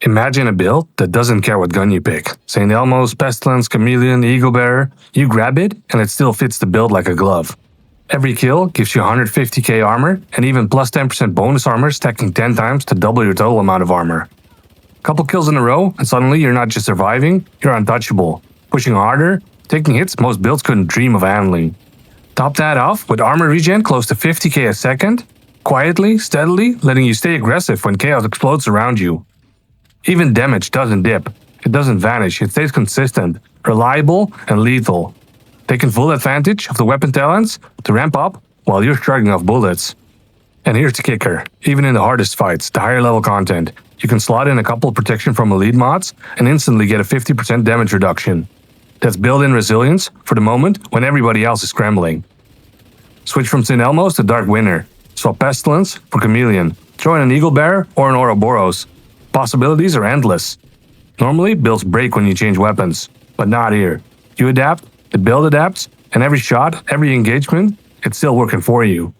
Imagine a build that doesn't care what gun you pick. St. Elmo's, Pestilence, Chameleon, Eagle Bearer. You grab it, and it still fits the build like a glove. Every kill gives you 150k armor, and even plus 10% bonus armor stacking 10 times to double your total amount of armor. Couple kills in a row, and suddenly you're not just surviving, you're untouchable. Pushing harder, taking hits most builds couldn't dream of handling. Top that off with Armor Regen close to 50k a second, quietly, steadily, letting you stay aggressive when chaos explodes around you. Even damage doesn't dip. It doesn't vanish, it stays consistent, reliable, and lethal. Taking full advantage of the weapon talents to ramp up while you're shrugging off bullets. And here's the kicker. Even in the hardest fights, the higher level content, you can slot in a couple of protection from elite mods and instantly get a 50% damage reduction. That's built-in resilience for the moment when everybody else is scrambling. Switch from St. Elmo's to Dark Winter. Swap Pestilence for Chameleon. Throw in an Eagle Bearer or an Ouroboros. Possibilities are endless. Normally, builds break when you change weapons, but not here. You adapt, the build adapts, and every shot, every engagement, it's still working for you.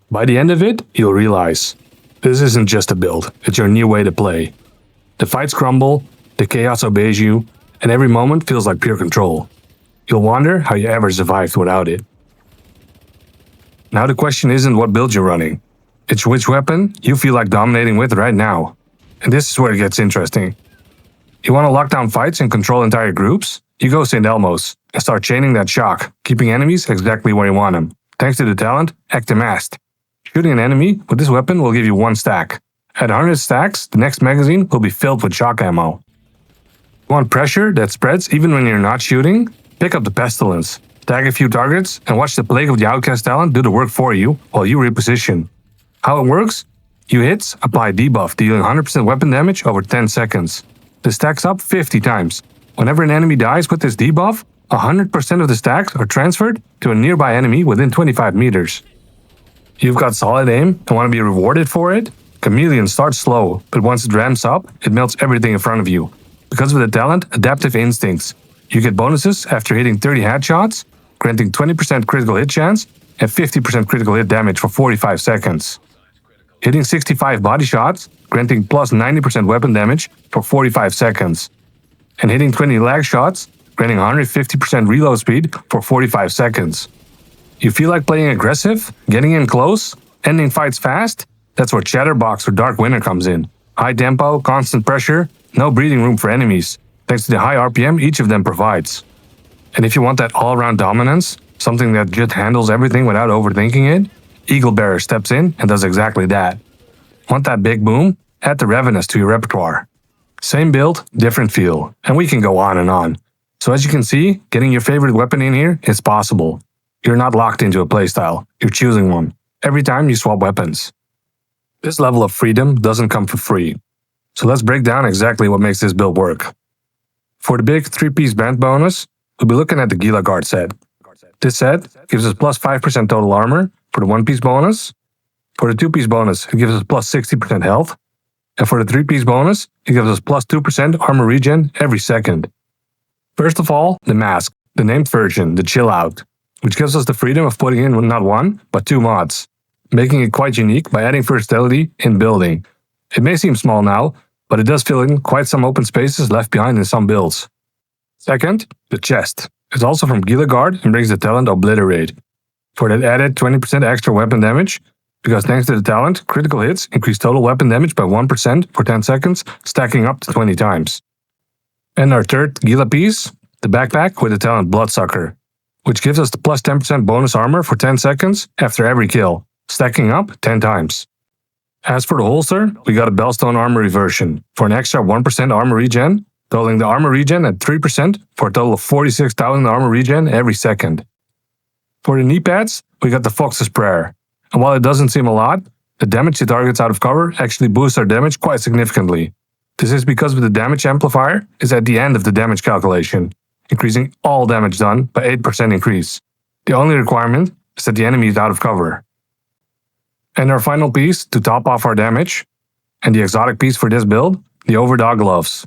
By the end of it, you'll realize, this isn't just a build, it's your new way to play. The fights crumble, the chaos obeys you, and every moment feels like pure control. You'll wonder how you ever survived without it. Now the question isn't what build you're running, it's which weapon you feel like dominating with right now. And this is where it gets interesting. You want to lock down fights and control entire groups? You go St. Elmo's and start chaining that shock, keeping enemies exactly where you want them. Thanks to the talent, Act Amassed. Shooting an enemy with this weapon will give you 1 stack. At 100 stacks, the next magazine will be filled with shock ammo. You want pressure that spreads even when you're not shooting? Pick up the Pestilence. Tag a few targets and watch the Plague of the Outcast talent do the work for you while you reposition. How it works? You hits, apply debuff, dealing 100% weapon damage over 10 seconds. This stacks up 50 times. Whenever an enemy dies with this debuff, 100% of the stacks are transferred to a nearby enemy within 25 meters. You've got solid aim and want to be rewarded for it? Chameleon starts slow, but once it ramps up, it melts everything in front of you. Because of the talent, Adaptive Instincts. You get bonuses after hitting 30 headshots, granting 20% critical hit chance and 50% critical hit damage for 45 seconds. Hitting 65 body shots, granting plus 90% weapon damage for 45 seconds. And hitting 20 lag shots, granting 150% reload speed for 45 seconds. You feel like playing aggressive, getting in close, ending fights fast? That's where Chatterbox or Dark Winter comes in. High tempo, constant pressure, no breathing room for enemies, thanks to the high RPM each of them provides. And if you want that all-around dominance, something that just handles everything without overthinking it, Eagle Bearer steps in and does exactly that. Want that big boom? Add the Ravenous to your repertoire. Same build, different feel, and we can go on and on. So as you can see, getting your favorite weapon in here is possible. You're not locked into a playstyle, you're choosing one, every time you swap weapons. This level of freedom doesn't come for free. So let's break down exactly what makes this build work. For the big 3-piece band bonus, we'll be looking at the Gila Guard set. This set gives us plus 5% total armor for the 1-piece bonus. For the 2-piece bonus, it gives us plus 60% health. And for the 3-piece bonus, it gives us plus 2% armor regen every second. First of all, the mask, the named version, the Chill Out, which gives us the freedom of putting in not 1, but 2 mods, making it quite unique by adding versatility in building. It may seem small now, but it does fill in quite some open spaces left behind in some builds. Second, the chest. It's also from Gila Guard and brings the talent Obliterate. For that added 20% extra weapon damage, because thanks to the talent, critical hits increase total weapon damage by 1% for 10 seconds, stacking up to 20 times. And our third Gila piece, the backpack with the talent Bloodsucker, which gives us the plus 10% bonus armor for 10 seconds after every kill, stacking up 10 times. As for the holster, we got a Bellstone Armory version for an extra 1% armor regen, totaling the armor regen at 3% for a total of 46,000 armor regen every second. For the knee pads, we got the Fox's Prayer, and while it doesn't seem a lot, the damage to targets out of cover actually boosts our damage quite significantly. This is because the damage amplifier is at the end of the damage calculation, increasing all damage done by 8% increase. The only requirement is that the enemy is out of cover. And our final piece to top off our damage, and the exotic piece for this build, the Overdog Gloves.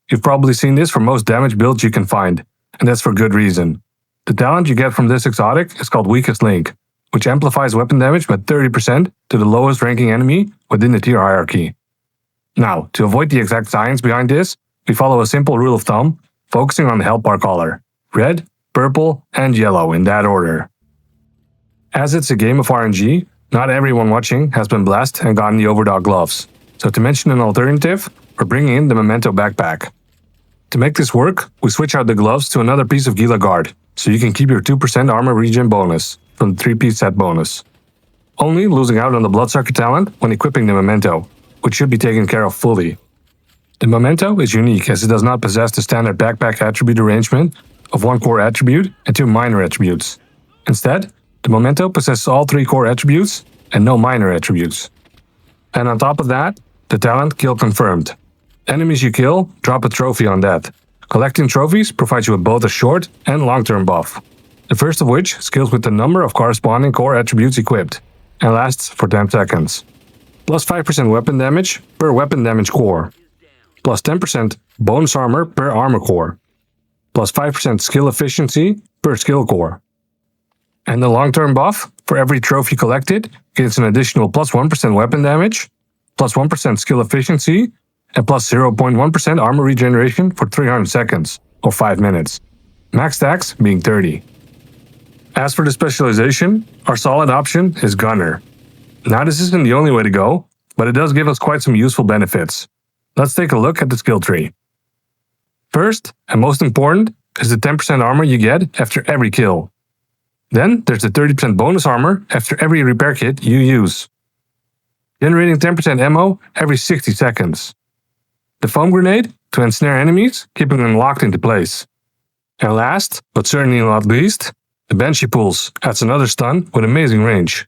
You've probably seen this for most damage builds you can find, and that's for good reason. The talent you get from this exotic is called Weakest Link, which amplifies weapon damage by 30% to the lowest ranking enemy within the tier hierarchy. Now, to avoid the exact science behind this, we follow a simple rule of thumb, focusing on the health bar color: red, purple, and yellow in that order. As it's a game of RNG, not everyone watching has been blessed and gotten the Overdog gloves. So to mention an alternative, we're bringing in the Memento backpack. To make this work, we switch out the gloves to another piece of Gila Guard, so you can keep your 2% Armor Regen bonus from the 3-piece set bonus. Only losing out on the Bloodsucker talent when equipping the Memento, which should be taken care of fully. The Memento is unique as it does not possess the standard backpack attribute arrangement of 1 core attribute and 2 minor attributes. Instead, the Memento possesses all 3 core attributes and no minor attributes. And on top of that, the talent Kill Confirmed. Enemies you kill drop a trophy on death. Collecting trophies provides you with both a short and long-term buff. The first of which scales with the number of corresponding core attributes equipped, and lasts for 10 seconds. Plus 5% weapon damage per weapon damage core. Plus 10% bonus armor per armor core. Plus 5% skill efficiency per skill core. And the long-term buff, for every trophy collected, gets an additional plus 1% weapon damage, plus 1% skill efficiency, and plus 0.1% armor regeneration for 300 seconds, or 5 minutes. Max stacks being 30. As for the specialization, our solid option is Gunner. Now this isn't the only way to go, but it does give us quite some useful benefits. Let's take a look at the skill tree. First, and most important, is the 10% armor you get after every kill. Then there's the 30% bonus armor after every repair kit you use. Generating 10% ammo every 60 seconds. The foam grenade to ensnare enemies, keeping them locked into place. And last, but certainly not least, the Banshee Pulse adds another stun with amazing range.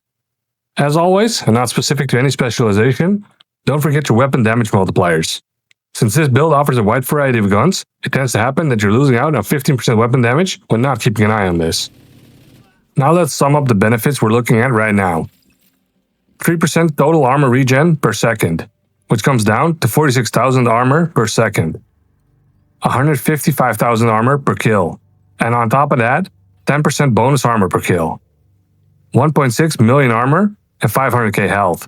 As always, and not specific to any specialization, don't forget your weapon damage multipliers. Since this build offers a wide variety of guns, it tends to happen that you're losing out on 15% weapon damage when not keeping an eye on this. Now let's sum up the benefits we're looking at right now. 3% total armor regen per second, which comes down to 46,000 armor per second. 155,000 armor per kill, and on top of that, 10% bonus armor per kill. 1.6 million armor and 500k health.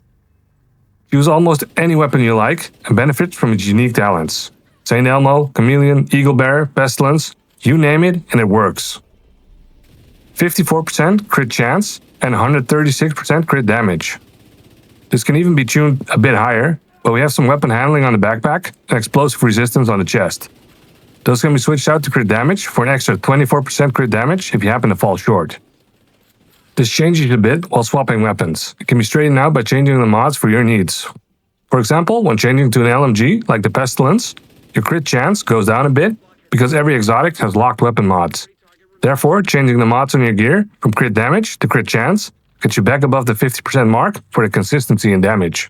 Use almost any weapon you like and benefit from its unique talents. Saint Elmo, Chameleon, Eagle Bear, Pestilence, you name it and it works. 54% crit chance and 136% crit damage. This can even be tuned a bit higher, but we have some weapon handling on the backpack and explosive resistance on the chest. Those can be switched out to crit damage for an extra 24% crit damage if you happen to fall short. This changes a bit while swapping weapons. It can be straightened out by changing the mods for your needs. For example, when changing to an LMG like the Pestilence, your crit chance goes down a bit because every exotic has locked weapon mods. Therefore, changing the mods on your gear from crit damage to crit chance gets you back above the 50% mark for the consistency in damage.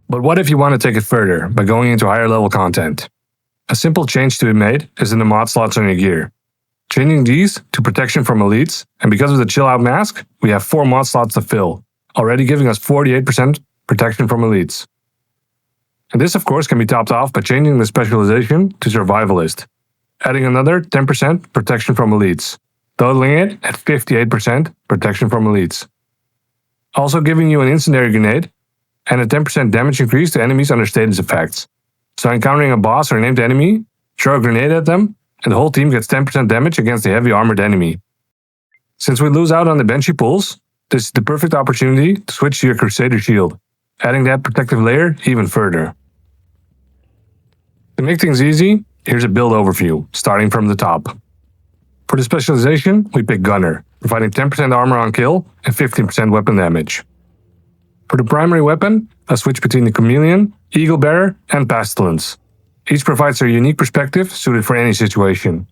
But what if you want to take it further by going into higher level content? A simple change to be made is in the mod slots on your gear. Changing these to protection from elites, and because of the chill out mask, we have 4 mod slots to fill, already giving us 48% protection from elites. And this of course can be topped off by changing the specialization to survivalist, adding another 10% protection from elites, totaling it at 58% protection from elites. Also giving you an incendiary grenade and a 10% damage increase to enemies under status effects. So encountering a boss or a named enemy, throw a grenade at them, and the whole team gets 10% damage against a heavy armored enemy. Since we lose out on the Banshee Pulse, this is the perfect opportunity to switch to your Crusader Shield, adding that protective layer even further. To make things easy, here's a build overview, starting from the top. For the specialization, we pick Gunner, providing 10% armor on kill and 15% weapon damage. For the primary weapon, I switch between the Chameleon, Eagle Bearer, and Pestilence. Each provides their unique perspective suited for any situation.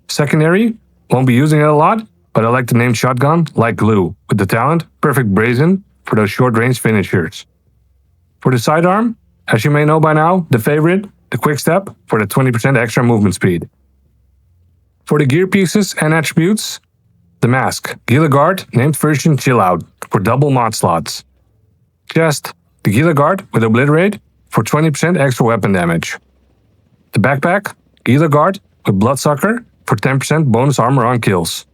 Secondary, won't be using it a lot, but I like the named shotgun like glue, with the talent Perfect Brazen for those short-range finishers. For the sidearm, as you may know by now, the favorite, the Quick Step for the 20% extra movement speed. For the gear pieces and attributes, the mask, Gila Guard named version Chill Out for double mod slots. Chest, the Gila Guard with Obliterate for 20% extra weapon damage. The backpack, Gila Guard with Bloodsucker for 10% bonus armor on kills.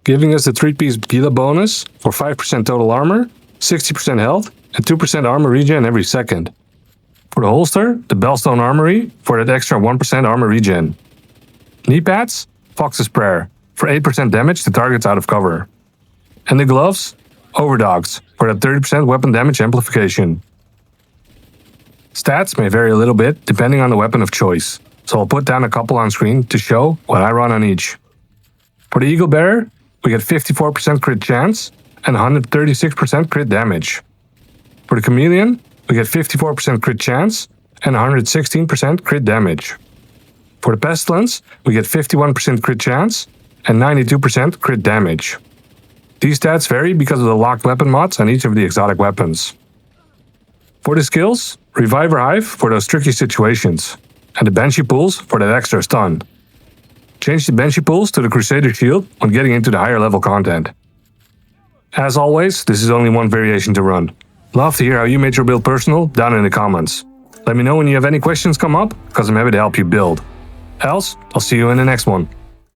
Giving us the 3-piece Gila bonus for 5% total armor, 60% health, and 2% armor regen every second. For the holster, the Bellstone Armory for that extra 1% armor regen. Knee pads, Fox's Prayer for 8% damage to targets out of cover. And the gloves, Overdogs for that 30% weapon damage amplification. Stats may vary a little bit depending on the weapon of choice, so I'll put down a couple on screen to show what I run on each. For the Eagle Bearer, we get 54% crit chance and 136% crit damage. For the Chameleon, we get 54% crit chance and 116% crit damage. For the Pestilence, we get 51% crit chance and 92% crit damage. These stats vary because of the locked weapon mods on each of the exotic weapons. For the skills, Reviver Hive for those tricky situations, and the Banshee Pulls for that extra stun. Change the Banshee Pulls to the Crusader Shield when getting into the higher level content. As always, this is only one variation to run. Love to hear how you made your build personal down in the comments. Let me know when you have any questions come up, because I'm happy to help you build. Else, I'll see you in the next one.